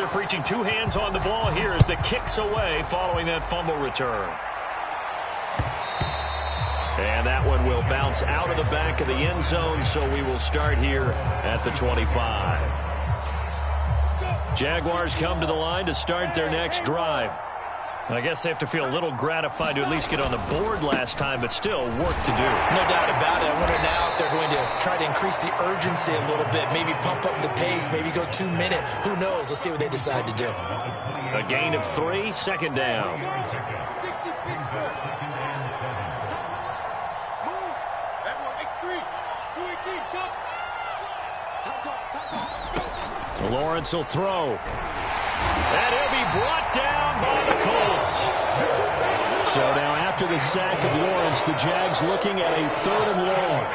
they're preaching two hands on the ball here as the kick's away following that fumble return. And that one will bounce out of the back of the end zone, so we will start here at the 25. Jaguars come to the line to start their next drive. I guess they have to feel a little gratified to at least get on the board last time, but still work to do. No doubt about it. I wonder now if they're going to try to increase the urgency a little bit, maybe pump up the pace, maybe go 2 minute. Who knows? Let's see what they decide to do. A gain of 3, second down. Lawrence will throw. And he'll be brought down by the Colts. So now after the sack of Lawrence, the Jags looking at a 3rd and long.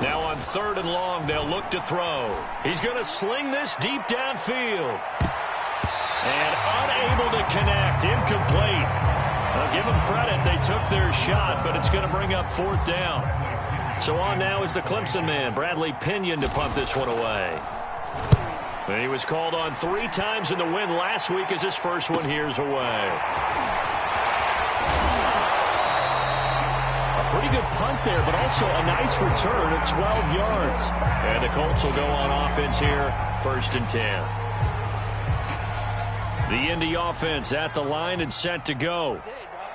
Now on 3rd and long, they'll look to throw. He's going to sling this deep downfield. And unable to connect, incomplete. I'll give them credit, they took their shot, but it's going to bring up 4th down. So on now is the Clemson man, Bradley Pinion, to punt this one away. And he was called on 3 times in the win last week as his first one here's away. Pretty good punt there, but also a nice return of 12 yards. And the Colts will go on offense here, 1st and 10. The Indy offense at the line and set to go.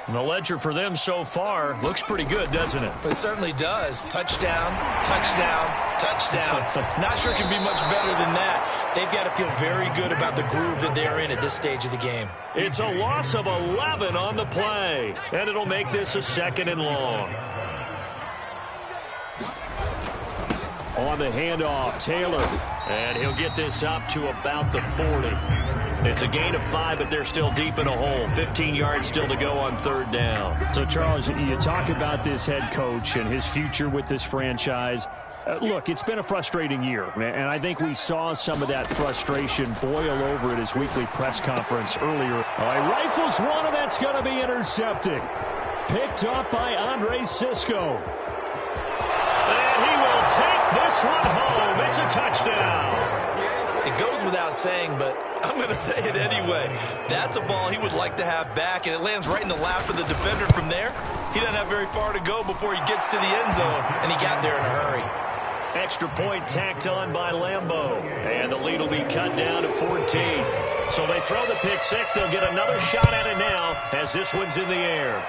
And the ledger for them so far looks pretty good, doesn't it? It certainly does. Touchdown, touchdown, touchdown. Not sure it can be much better than that. They've got to feel very good about the groove that they're in at this stage of the game. It's a loss of 11 on the play, and it'll make this a 2nd and long. On the handoff, Taylor, and he'll get this up to about the 40. It's a gain of 5, but they're still deep in a hole. 15 yards still to go on 3rd down. So, Charles, you talk about this head coach and his future with this franchise. Look, it's been a frustrating year, and I think we saw some of that frustration boil over at his weekly press conference earlier. Rifles one, and that's going to be intercepted. Picked up by Andre Sisco. And he will take this one home. It's a touchdown. It goes without saying, but I'm going to say it anyway. That's a ball he would like to have back, and it lands right in the lap of the defender from there. He doesn't have very far to go before he gets to the end zone, and he got there in a hurry. Extra point tacked on by Lambeau. And the lead will be cut down to 14. So they throw the pick 6. They'll get another shot at it now as this one's in the air.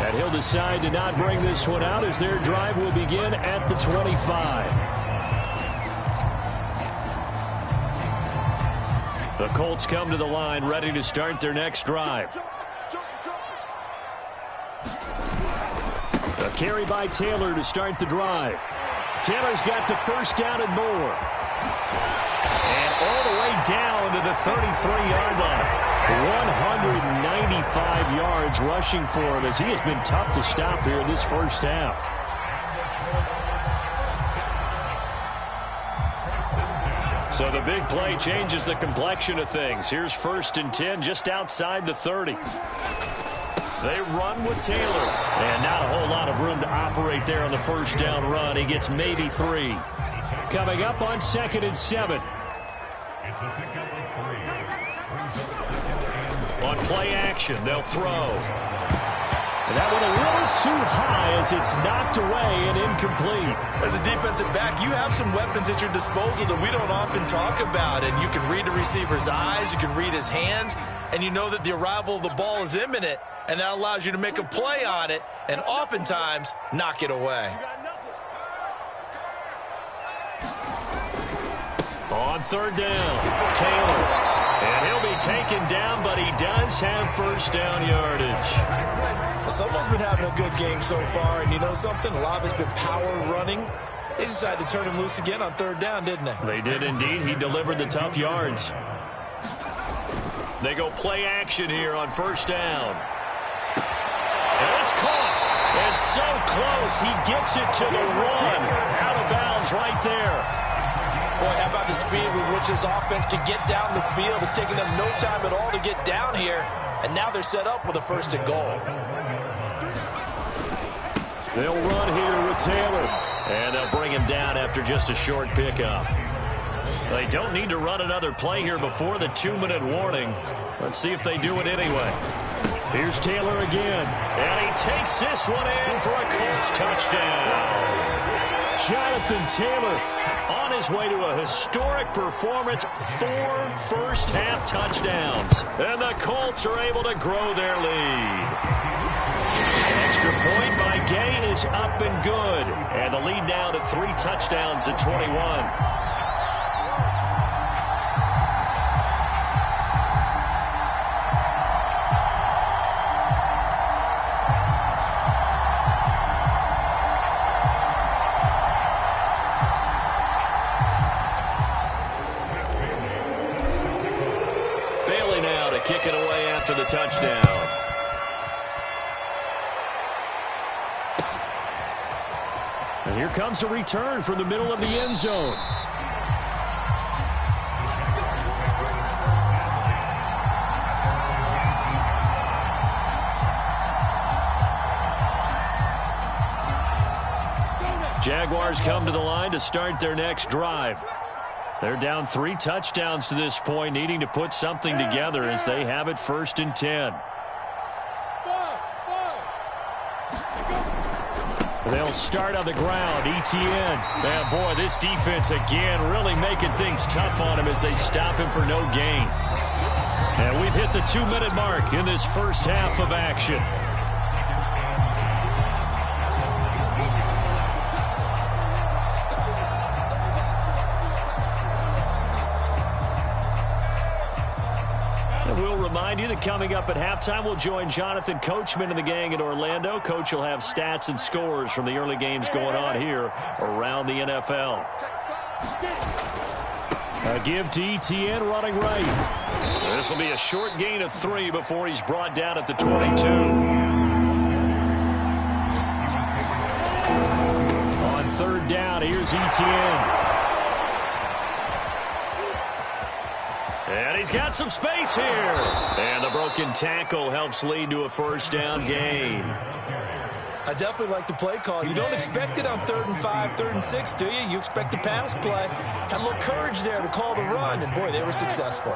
And he'll decide to not bring this one out as their drive will begin at the 25. The Colts come to the line ready to start their next drive. A carry by Taylor to start the drive. Taylor's got the 1st down and more. And all the way down to the 33-yard line. 195 yards rushing for him as he has been tough to stop here in this first half. So the big play changes the complexion of things. Here's 1st and 10 just outside the 30. They run with Taylor. And not a whole lot of room to operate there on the 1st down run. He gets maybe 3. Coming up on 2nd and 7. On play action, they'll throw. And that one a little too high as it's knocked away and incomplete. As a defensive back, you have some weapons at your disposal that we don't often talk about. And you can read the receiver's eyes, you can read his hands, and you know that the arrival of the ball is imminent. And that allows you to make a play on it and oftentimes knock it away. On 3rd down, Taylor. And he'll be taken down, but he does have 1st down yardage. Well, someone's been having a good game so far, and you know something? A lot of it's been power running. They decided to turn him loose again on 3rd down, didn't they? They did indeed. He delivered the tough yards. They go play action here on 1st down. And it's caught. And And so close, he gets it to the one. Out of bounds right there. Boy, how about the speed with which this offense can get down the field? It's taking them no time at all to get down here. And now they're set up with a 1st and goal. They'll run here with Taylor. And they'll bring him down after just a short pickup. They don't need to run another play here before the 2-minute warning. Let's see if they do it anyway. Here's Taylor again. And he takes this one in for a Colts touchdown. Jonathan Taylor on his way to a historic performance. 4 first-half touchdowns. And the Colts are able to grow their lead. Extra point by Gain is up and good. And the lead now to 3 touchdowns at 21. Kick it away after the touchdown. And here comes a return from the middle of the end zone. Jaguars come to the line to start their next drive. They're down 3 touchdowns to this point, needing to put something together as they have it 1st and 10. They'll start on the ground. ETN. Man, boy, this defense again really making things tough on him as they stop him for no gain. And we've hit the 2-minute mark in this first half of action. Remind you that coming up at halftime, we'll join Jonathan Coachman and the gang in Orlando. Coach will have stats and scores from the early games going on here around the NFL. A give to ETN running right. This will be a short gain of 3 before he's brought down at the 22. On 3rd down, here's ETN. And he's got some space here. And the broken tackle helps lead to a 1st down gain. I definitely like the play call. You don't expect it on 3rd and 5, 3rd and 6, do you? You expect a pass play. Had a little courage there to call the run, and boy, they were successful.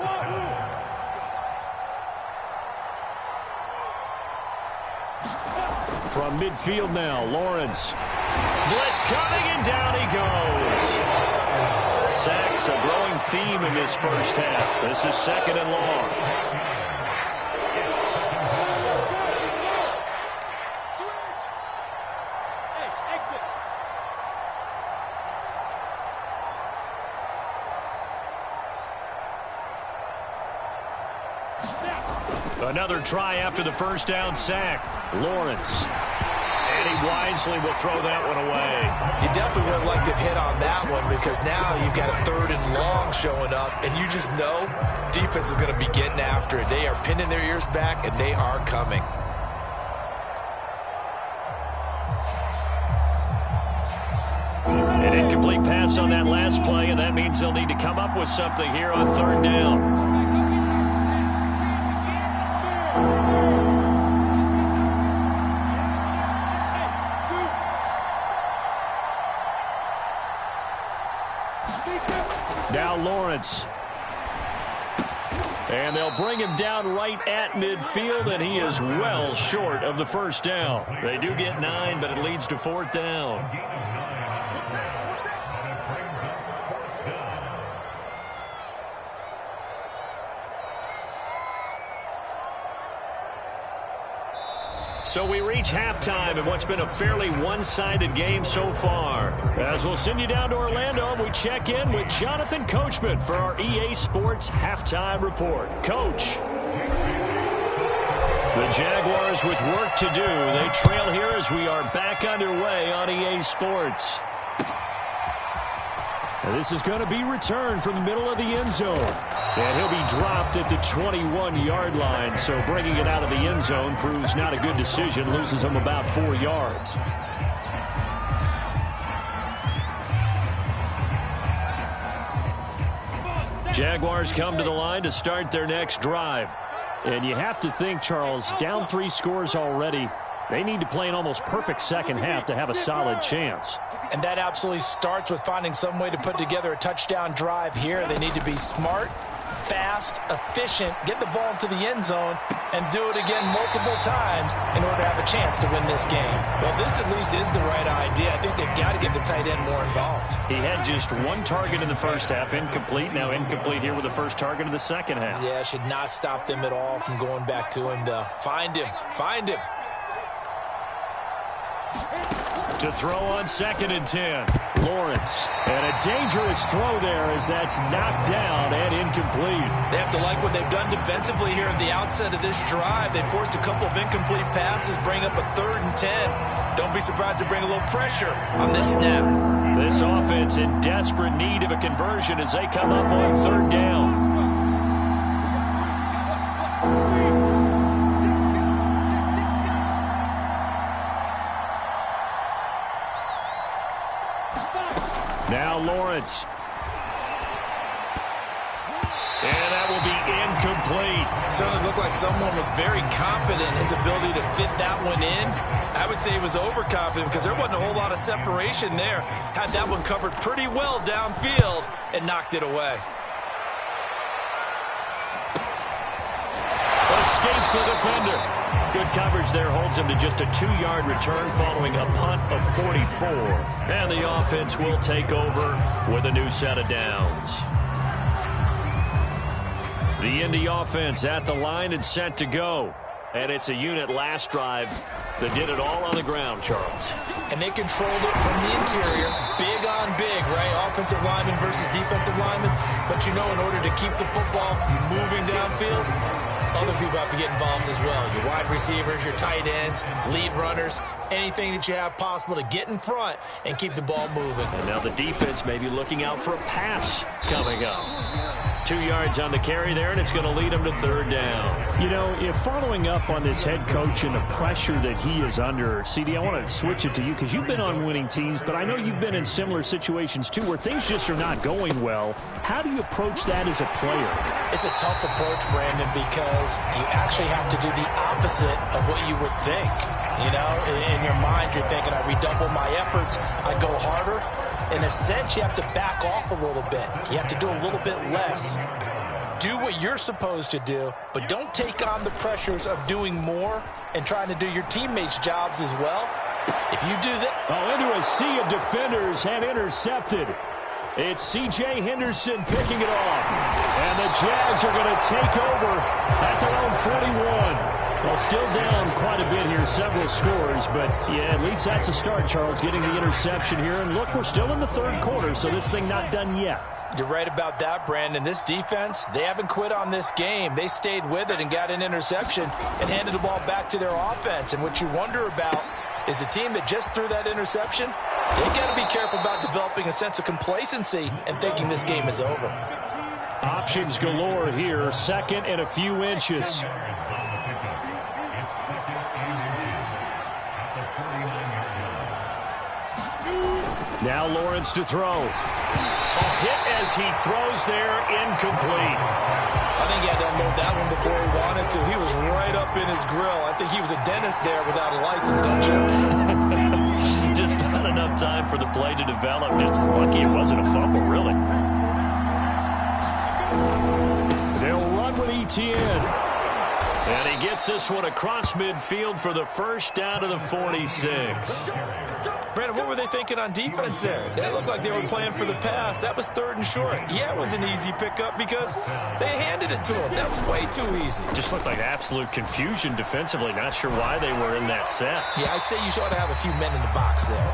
From midfield now, Lawrence. Blitz coming, and down he goes. Sacks, a growing theme in this first half. This is 2nd and long. Another try after the 1st down sack. Lawrence. And he wisely will throw that one away. You definitely would have liked to have hit on that one because now you've got a 3rd and long showing up, and you just know defense is going to be getting after it. They are pinning their ears back, and they are coming. An incomplete pass on that last play, and that means they'll need to come up with something here on 3rd down. Now Lawrence. And they'll bring him down right at midfield, and he is well short of the 1st down. They do get 9, but it leads to 4th down. So we reach halftime in what's been a fairly one-sided game so far. As we'll send you down to Orlando, and we check in with Jonathan Coachman for our EA Sports Halftime Report. Coach. The Jaguars with work to do. They trail here as we are back underway on EA Sports. This is going to be returned from the middle of the end zone. And he'll be dropped at the 21-yard line. So bringing it out of the end zone proves not a good decision. Loses him about 4 yards. Jaguars come to the line to start their next drive. And you have to think, Charles, down 3 scores already. They need to play an almost perfect second half to have a solid chance. And that absolutely starts with finding some way to put together a touchdown drive here. They need to be smart, fast, efficient, get the ball into the end zone, and do it again multiple times in order to have a chance to win this game. Well, this at least is the right idea. I think they've got to get the tight end more involved. He had just 1 target in the first half, incomplete. Now incomplete here with the first target of the second half. Yeah, should not stop them at all from going back to him, though. Find him. Find him. To throw on 2nd and 10. Lawrence. And a dangerous throw there as that's knocked down and incomplete. They have to like what they've done defensively here at the outset of this drive. They forced a couple of incomplete passes, bring up a 3rd and 10. Don't be surprised to bring a little pressure on this snap. This offense in desperate need of a conversion as they come up on 3rd down. Now Lawrence. And that will be incomplete. Certainly looked like someone was very confident in his ability to fit that one in. I would say he was overconfident because there wasn't a whole lot of separation there. Had that one covered pretty well downfield and knocked it away. Escapes the defender. Good coverage there, holds him to just a 2-yard return following a punt of 44. And the offense will take over with a new set of downs. The Indy offense at the line and set to go. And it's a unit last drive that did it all on the ground, Charles. And they controlled it from the interior. Big on big, right? Offensive lineman versus defensive lineman. But you know, in order to keep the football moving downfield, other people have to get involved as well. Your wide receivers, your tight ends, lead runners, anything that you have possible to get in front and keep the ball moving. And now the defense may be looking out for a pass coming up. 2 yards on the carry there, and it's going to lead him to 3rd down. You know, if following up on this head coach and the pressure that he is under, CD, I want to switch it to you because you've been on winning teams, but I know you've been in similar situations too where things just are not going well. How do you approach that as a player? It's a tough approach, Brandon, because you actually have to do the opposite of what you would think. You know, in your mind, you're thinking, I redouble my efforts, I go harder. In a sense, you have to back off a little bit. You have to do a little bit less. Do what you're supposed to do, but don't take on the pressures of doing more and trying to do your teammates' jobs as well. If you do that... into a sea of defenders and intercepted. It's C.J. Henderson picking it off. And the Jags are going to take over at their own 41. Well, still down quite a bit here, several scores, but yeah, at least that's a start, Charles, getting the interception here. And look, we're still in the 3rd quarter, so this thing not done yet. You're right about that, Brandon. This defense, they haven't quit on this game. They stayed with it and got an interception and handed the ball back to their offense. And what you wonder about is the team that just threw that interception, they got to be careful about developing a sense of complacency and thinking this game is over. Options galore here, 2nd and a few inches. Now Lawrence to throw. A hit as he throws there, incomplete. I think he had to unload that one before he wanted to. He was right up in his grill. I think he was a dentist there without a license, don't you? Just not enough time for the play to develop. Just lucky it wasn't a fumble, really. They'll run with ETN. And he gets this one across midfield for the first down to the 46. Brandon, what were they thinking on defense there? That looked like they were playing for the pass. That was 3rd and short. Yeah, it was an easy pickup because they handed it to him. That was way too easy. Just looked like absolute confusion defensively. Not sure why they were in that set. Yeah, I'd say you ought to have a few men in the box there.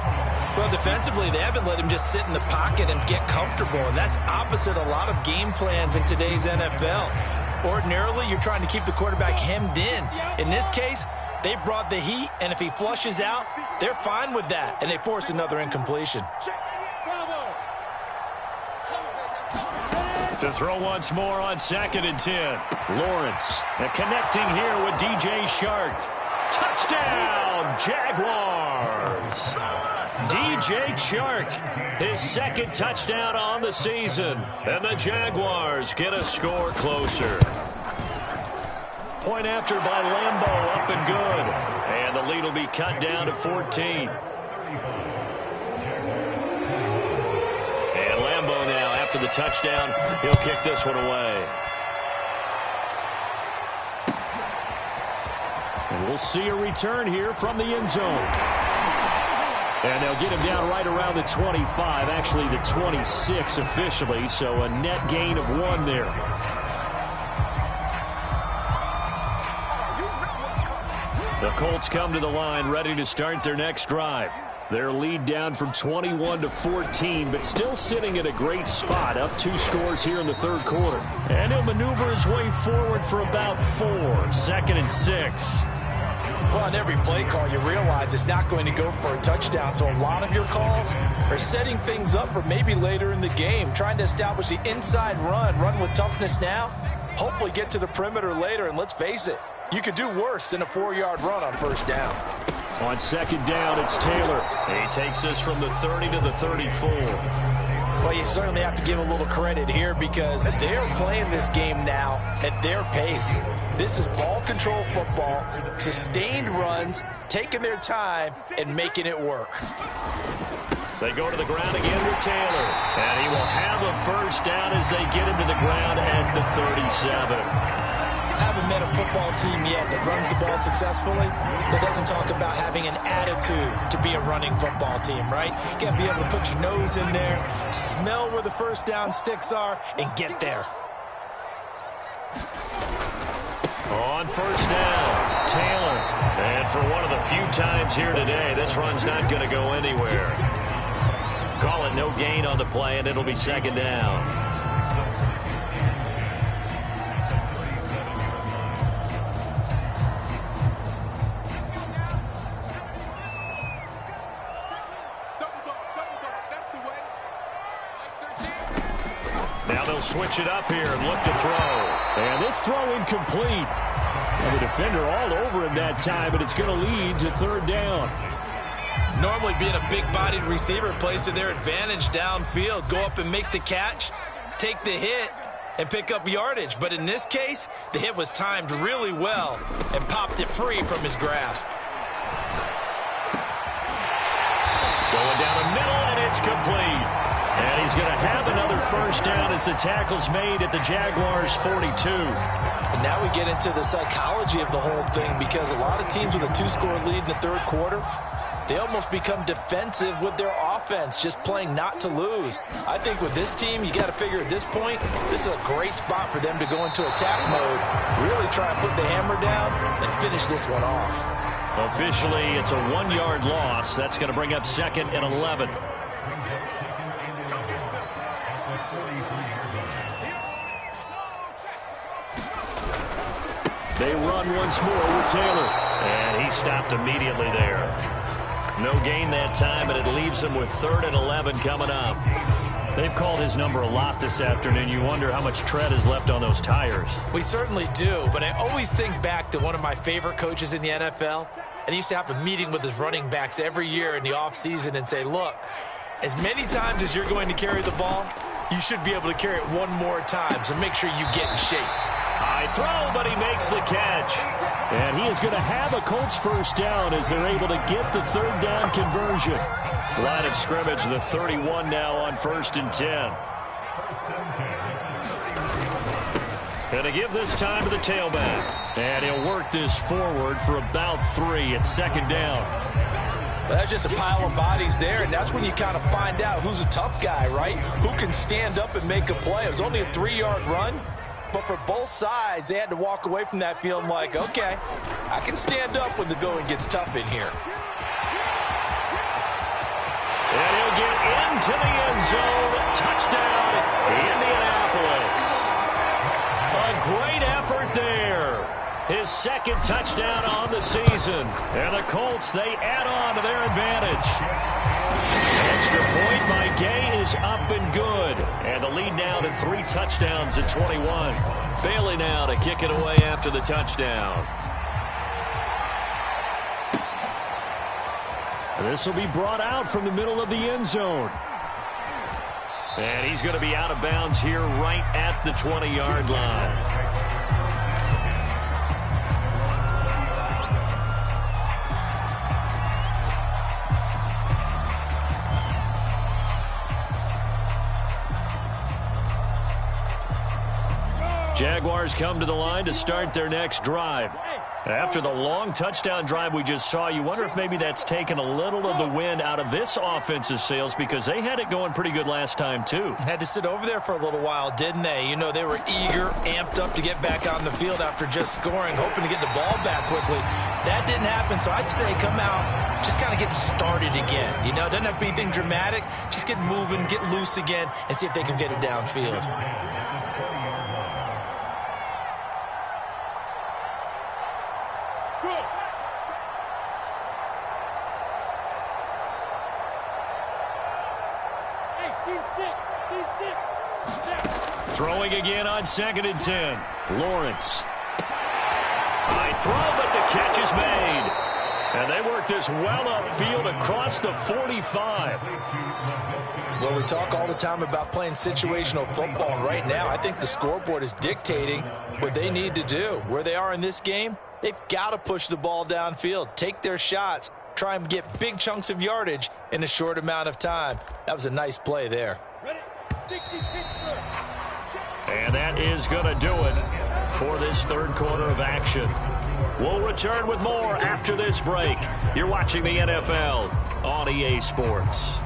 Well, defensively, they haven't let him just sit in the pocket and get comfortable, and that's opposite a lot of game plans in today's NFL. Ordinarily, you're trying to keep the quarterback hemmed in. In this case, they brought the heat, and if he flushes out, they're fine with that, and they force another incompletion. To throw once more on 2nd and 10. Lawrence connecting here with DJ Shark. Touchdown, Jaguars. DJ Shark, his 2nd touchdown on the season. And the Jaguars get a score closer. Point after by Lambeau, up and good. And the lead will be cut down to 14. And Lambeau now, after the touchdown, he'll kick this one away. And we'll see a return here from the end zone. And they'll get him down right around the 25, actually the 26 officially, so a net gain of 1 there. The Colts come to the line ready to start their next drive. Their lead down from 21 to 14, but still sitting at a great spot, up 2 scores here in the 3rd quarter. And he'll maneuver his way forward for about 4, 2nd and 6. Well, on every play call, you realize it's not going to go for a touchdown, so a lot of your calls are setting things up for maybe later in the game, trying to establish the inside run with toughness now, hopefully get to the perimeter later, and let's face it, you could do worse than a 4-yard run on 1st down. On 2nd down, it's Taylor. He takes this from the 30 to the 34. Well, you certainly have to give a little credit here because they're playing this game now at their pace. This is ball control football, sustained runs, taking their time, and making it work. They go to the ground again with Taylor. And he will have a 1st down as they get him to the ground at the 37. Haven't met a football team yet that runs the ball successfully that doesn't talk about having an attitude to be a running football team, right? You got to be able to put your nose in there, smell where the 1st down sticks are, and get there. On 1st down, Taylor. And for one of the few times here today, this run's not going to go anywhere. Call it no gain on the play, and it'll be 2nd down. Now they'll switch it up here and look to throw. And this throw incomplete. And the defender all over him that time, but it's going to lead to 3rd down. Normally being a big-bodied receiver plays to their advantage downfield. Go up and make the catch, take the hit, and pick up yardage. But in this case, the hit was timed really well and popped it free from his grasp. Going down the middle, and it's complete. And he's going to have another 1st down as the tackle's made at the Jaguars' 42. And now we get into the psychology of the whole thing because a lot of teams with a 2-score lead in the 3rd quarter, they almost become defensive with their offense, just playing not to lose. I think with this team, you got to figure at this point, this is a great spot for them to go into attack mode, really try and put the hammer down and finish this one off. Officially, it's a 1-yard loss. That's going to bring up 2nd and 11. They run once more with Taylor. And he stopped immediately there. No gain that time, and it leaves him with 3rd and 11 coming up. They've called his number a lot this afternoon. You wonder how much tread is left on those tires. We certainly do, but I always think back to one of my favorite coaches in the NFL, and he used to have a meeting with his running backs every year in the offseason and say, look, as many times as you're going to carry the ball, you should be able to carry it one more time, so make sure you get in shape. High throw, but he makes the catch. And he is going to have a Colts 1st down as they're able to get the 3rd down conversion. Line of scrimmage, the 31 now on 1st and 10. Going to give this time to the tailback. And he'll work this forward for about 3 at 2nd down. Well, that's just a pile of bodies there, and that's when you kind of find out who's a tough guy, right? Who can stand up and make a play. It was only a 3-yard run, but for both sides, they had to walk away from that feeling like, okay, I can stand up when the going gets tough in here. And he'll get into the end zone. Touchdown, Indianapolis. A great effort there. His 2nd touchdown on the season. And the Colts, they add on to their advantage. Extra point by Gay is up and good. And And the lead now to 3 touchdowns at 21. Bailey now to kick it away after the touchdown. This will be brought out from the middle of the end zone. And he's going to be out of bounds here right at the 20-yard line. Jaguars come to the line to start their next drive. After the long touchdown drive we just saw, you wonder if maybe that's taken a little of the wind out of this offense's sails, because they had it going pretty good last time too. Had to sit over there for a little while, didn't they? You know, they were eager, amped up to get back on the field after just scoring, hoping to get the ball back quickly. That didn't happen, so I'd say come out, just kind of get started again. You know, it doesn't have to be anything dramatic. Just get moving, get loose again, and see if they can get it downfield. Throwing again on 2nd and 10. Lawrence. High throw, but the catch is made. And they work this well upfield across the 45. Well, we talk all the time about playing situational football, and right now I think the scoreboard is dictating what they need to do. Where they are in this game, they've got to push the ball downfield, take their shots, try and get big chunks of yardage in a short amount of time. That was a nice play there. And that is going to do it for this third quarter of action. We'll return with more after this break. You're watching the NFL on EA Sports.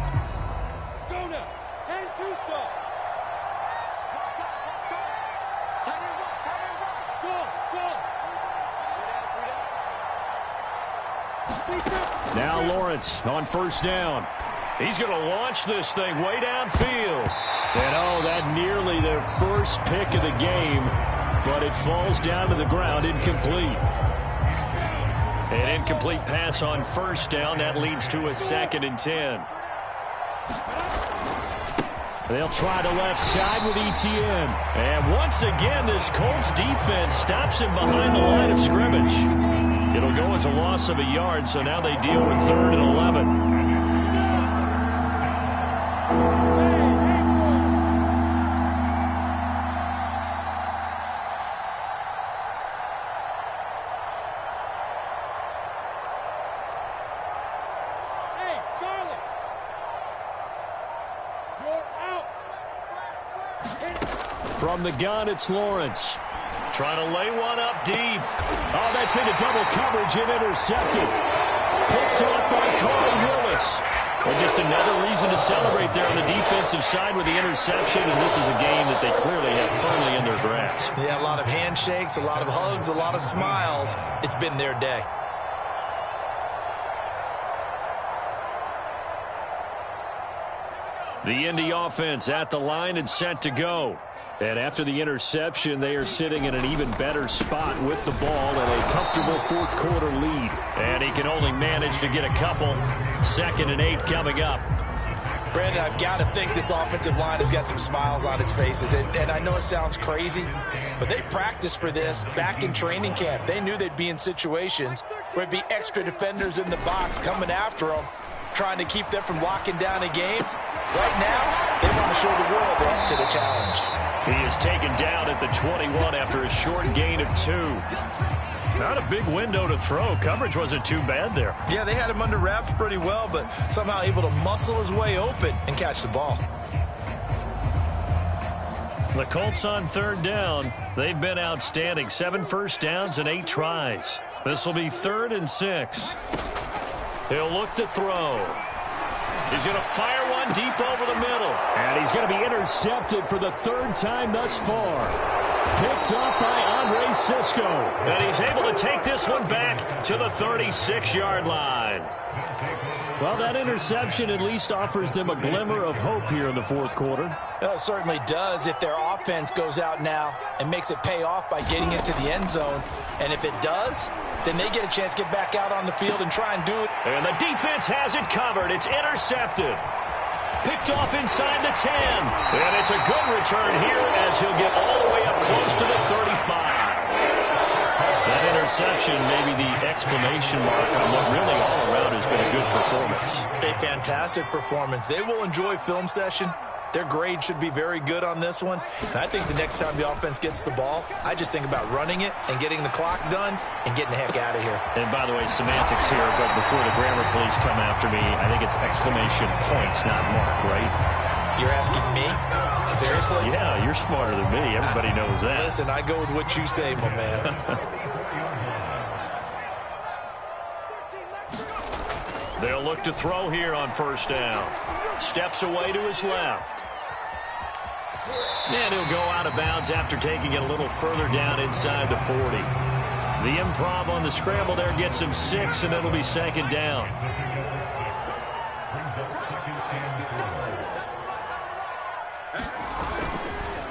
Now Lawrence on first down. He's going to launch this thing way downfield. And, oh, that nearly their first pick of the game, but it falls down to the ground incomplete. An incomplete pass on first down. That leads to a 2nd and 10. They'll try the left side with Etienne. And once again, this Colts defense stops him behind the line of scrimmage. It'll go as a loss of a yard, so now they deal with 3rd and 11. From the gun, it's Lawrence. Trying to lay one up deep. Oh, that's into double coverage and intercepted. Picked off by Corey Willis. Well, just another reason to celebrate there on the defensive side with the interception, and this is a game that they clearly have firmly in their grasp. Yeah, a lot of handshakes, a lot of hugs, a lot of smiles. It's been their day. The Indy offense at the line and set to go. And after the interception, they are sitting in an even better spot with the ball and a comfortable fourth quarter lead. And he can only manage to get a couple. 2nd and 8 coming up. Brandon, I've got to think this offensive line has got some smiles on its faces. And I know it sounds crazy, but they practiced for this back in training camp. They knew they'd be in situations where it'd be extra defenders in the box coming after them, trying to keep them from locking down a game. Right now, they want to show the world they're up to the challenge. He is taken down at the 21 after a short gain of 2. Not a big window to throw. Coverage wasn't too bad there. Yeah, they had him under wraps pretty well, but somehow able to muscle his way open and catch the ball. The Colts on 3rd down. They've been outstanding. 7 first downs and 8 tries. This will be 3rd and 6. He'll look to throw. He's going to fire one deep over the middle. And he's going to be intercepted for the 3rd time thus far. Picked up by Andre Sisco. And he's able to take this one back to the 36-yard line. Well, that interception at least offers them a glimmer of hope here in the fourth quarter. It certainly does if their offense goes out now and makes it pay off by getting into the end zone. And if it does, then they get a chance to get back out on the field and try and do it. And the defense has it covered. It's intercepted. picked off inside the 10. And it's a good return here as he'll get all the way up close to the 35. That interception, maybe the exclamation mark on what really all around has been a good performance. A fantastic performance. They will enjoy film session. Their grade should be very good on this one. And I think the next time the offense gets the ball, I just think about running it and getting the clock done and getting the heck out of here. And by the way, semantics here, but before the grammar police come after me, I think it's exclamation point, not mark, right? You're asking me? Seriously? Yeah, you're smarter than me. Everybody knows that. Listen, I go with what you say, my man. They'll look to throw here on first down. Steps away to his left. And he'll go out of bounds after taking it a little further down inside the 40. The improv on the scramble there gets him 6, and it'll be second down.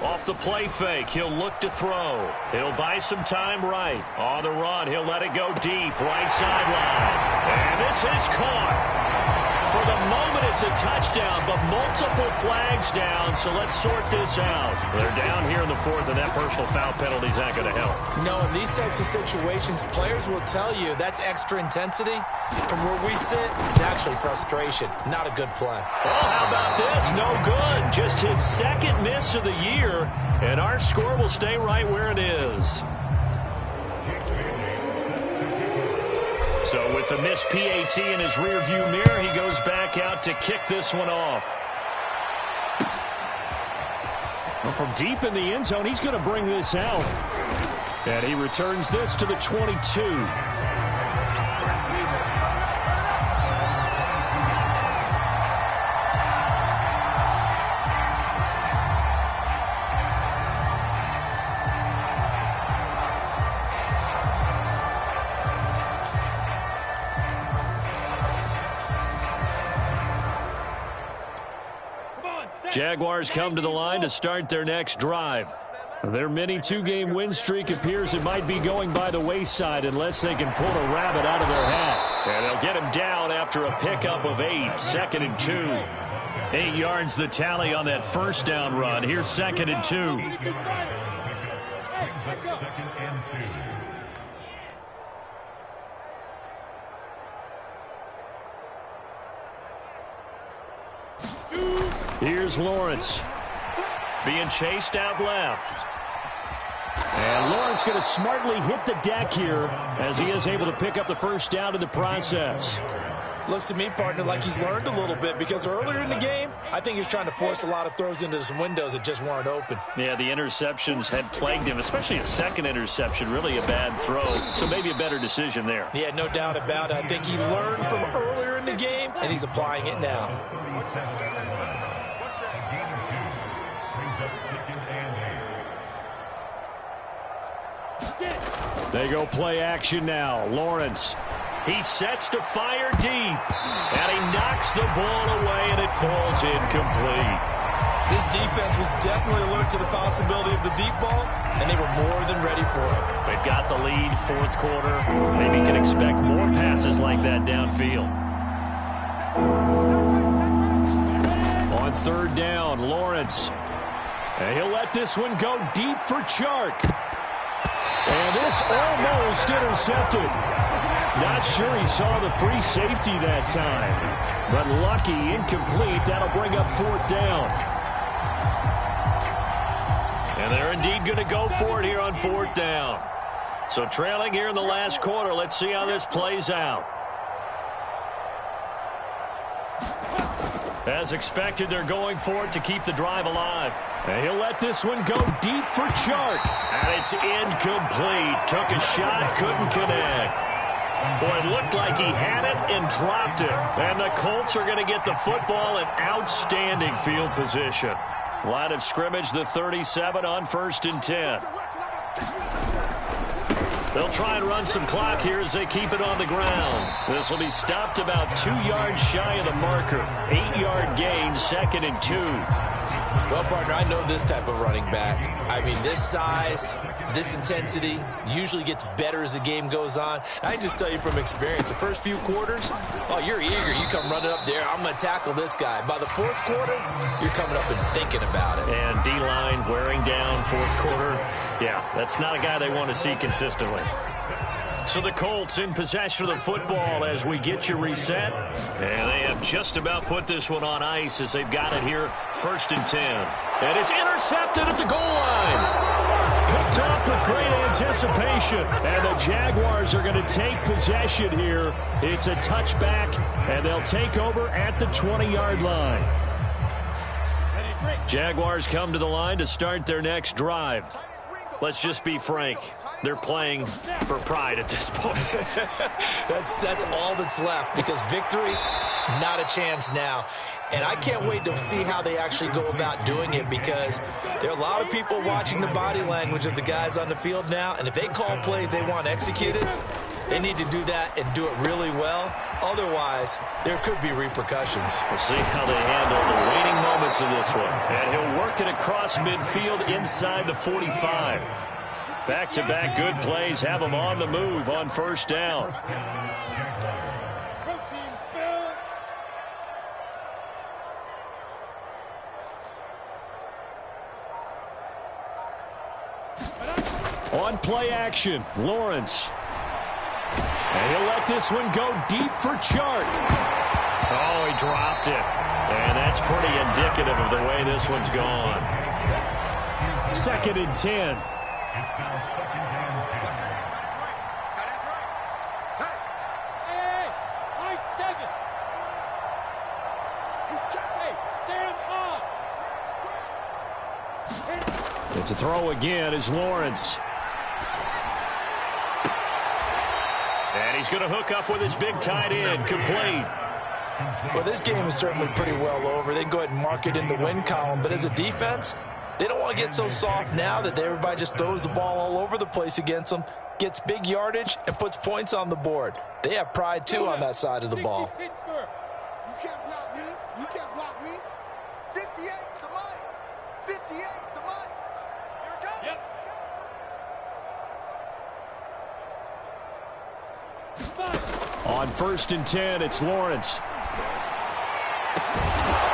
Off the play fake, he'll look to throw. He'll buy some time right. On the run, he'll let it go deep, right sideline. And this is caught. For the moment, it's a touchdown, but multiple flags down, so let's sort this out. They're down here in the 4th, and that personal foul penalty is not going to help. No, in these types of situations, players will tell you that's extra intensity. From where we sit, it's actually frustration. Not a good play. Oh, how about this? No good. Just his second miss of the year, and our score will stay right where it is. So with the missed PAT in his rearview mirror, he goes back out to kick this one off. Well, from deep in the end zone, he's going to bring this out. And he returns this to the 22. Jaguars come to the line to start their next drive. Their mini 2-game win streak appears it might be going by the wayside unless they can pull a rabbit out of their hat. And they'll get him down after a pickup of 8, 2nd and 2. 8 yards the tally on that first down run. Here's 2nd and 2. Here's Lawrence being chased out left. And Lawrence going to smartly hit the deck here as he is able to pick up the first down in the process. Looks to me, partner, like he's learned a little bit because earlier in the game, I think he was trying to force a lot of throws into some windows that just weren't open. Yeah, the interceptions had plagued him, especially a second interception, really a bad throw. So maybe a better decision there. Yeah, no doubt about it. I think he learned from earlier in the game, and he's applying it now. They go play action now. Lawrence. He sets to fire deep, and he knocks the ball away, and it falls incomplete. This defense was definitely alert to the possibility of the deep ball, and they were more than ready for it. They've got the lead, 4th quarter. Maybe can expect more passes like that downfield. On 3rd down, Lawrence. And he'll let this one go deep for Chark. And this almost intercepted. Not sure he saw the free safety that time. But lucky, incomplete. That'll bring up 4th down. And they're indeed going to go for it here on 4th down. So trailing here in the last quarter. Let's see how this plays out. As expected, they're going for it to keep the drive alive. And he'll let this one go deep for Chark. And it's incomplete. Took a shot, couldn't connect. Boy, it looked like he had it and dropped it. And the Colts are going to get the football in outstanding field position. Line of scrimmage, the 37 on 1st and 10. They'll try and run some clock here as they keep it on the ground. This will be stopped about 2 yards shy of the marker. 8-yard gain, 2nd and 2. Well, partner, I know this type of running back. I mean, this size, this intensity usually gets better as the game goes on. I can just tell you from experience, the first few quarters, oh, you're eager. You come running up there, I'm going to tackle this guy. By the fourth quarter, you're coming up and thinking about it. And D-line wearing down fourth quarter. Yeah, that's not a guy they want to see consistently. So the Colts in possession of the football as we get you reset. And they have just about put this one on ice as they've got it here, 1st and 10. And it's intercepted at the goal line. Picked off with great anticipation. And the Jaguars are going to take possession here. It's a touchback, and they'll take over at the 20-yard line. Jaguars come to the line to start their next drive. Let's just be frank. They're playing for pride at this point. That's all that's left, because victory, not a chance now. And I can't wait to see how they actually go about doing it, because there are a lot of people watching the body language of the guys on the field now, and if they call plays they want executed, they need to do that and do it really well. Otherwise, there could be repercussions. We'll see how they handle the waning moments of this one. And he'll work it across midfield inside the 45. Back-to-back good plays have them on the move on 1st down. On play action, Lawrence. And he'll let this one go deep for Chark. Oh, he dropped it. And that's pretty indicative of the way this one's gone. 2nd and 10. And to throw again is Lawrence. And he's going to hook up with his big tight end, complete. Well, this game is certainly pretty well over. They can go ahead and mark it in the win column, but as a defense, they don't want to get so soft now that everybody just throws the ball all over the place against them, gets big yardage, and puts points on the board. They have pride, too, on that side of the ball. You can't block me. You can't block me. 58's the mic. 58's the mic. Here it comes. Yep. On 1st and 10, it's Lawrence.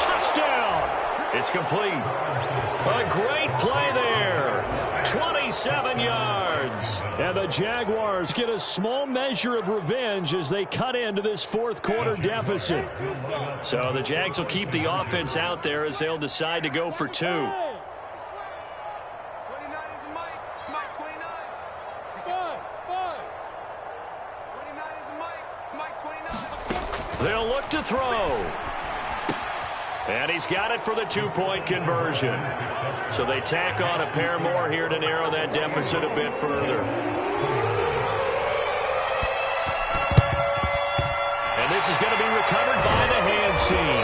Touchdown! It's complete. A great play there. 27 yards. And the Jaguars get a small measure of revenge as they cut into this fourth quarter deficit. So the Jags will keep the offense out there as they'll decide to go for 2. They'll look to throw. And he's got it for the 2-point conversion. So they tack on a pair more here to narrow that deficit a bit further. And this is going to be recovered by the hands team.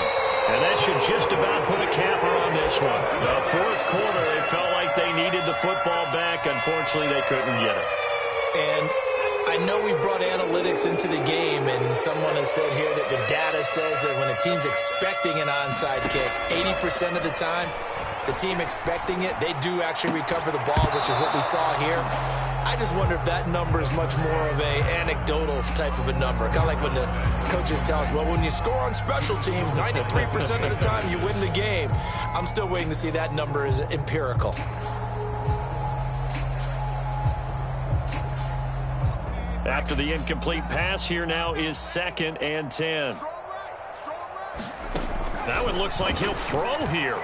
And that should just about put a capper on this one. The fourth quarter, they felt like they needed the football back. Unfortunately, they couldn't get it. And I know we brought analytics into the game, and someone has said here that the data says that when a team's expecting an onside kick, 80% of the time, the team expecting it, they do actually recover the ball, which is what we saw here. I just wonder if that number is much more of a anecdotal type of a number. Kind of like when the coaches tell us, well, when you score on special teams, 93% of the time you win the game. I'm still waiting to see that number is empirical. After the incomplete pass, here now is 2nd and 10. That one looks like he'll throw here.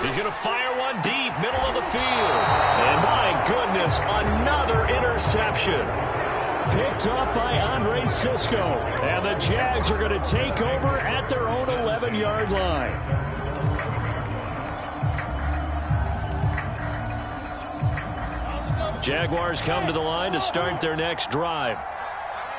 He's going to fire one deep, middle of the field. And my goodness, another interception. Picked up by Andre Cisco. And the Jags are going to take over at their own 11-yard line. Jaguars come to the line to start their next drive.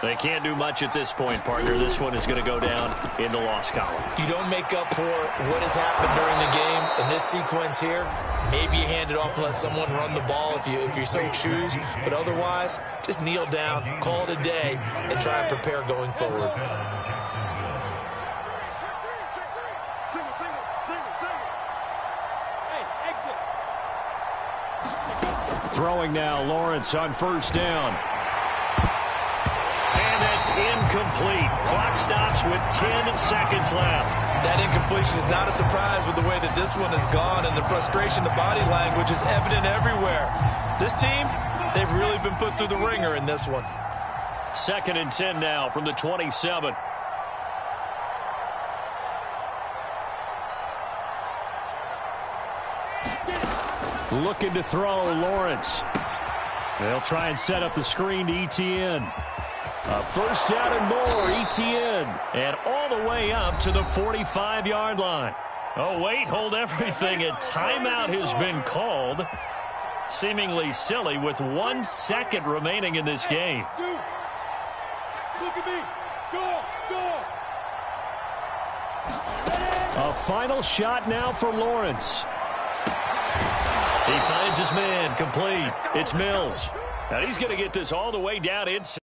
They can't do much at this point, partner. This one is going to go down in the loss column. You don't make up for what has happened during the game in this sequence here. Maybe you hand it off and let someone run the ball if you so choose. But otherwise, just kneel down, call it a day, and try and prepare going forward. Throwing now, Lawrence on first down. And that's incomplete. Clock stops with 10 seconds left. That incompletion is not a surprise with the way that this one has gone, and the frustration, the body language is evident everywhere. This team, they've really been put through the ringer in this one. 2nd and 10 now from the 27. Looking to throw, Lawrence. They'll try and set up the screen to Etienne. First down and more, Etienne. And all the way up to the 45-yard line. Oh, wait, hold everything. A timeout has been called. Seemingly silly with 1 second remaining in this game. Look at me. Go. A final shot now for Lawrence. He finds his man, complete. It's Mills. Now he's going to get this all the way down inside.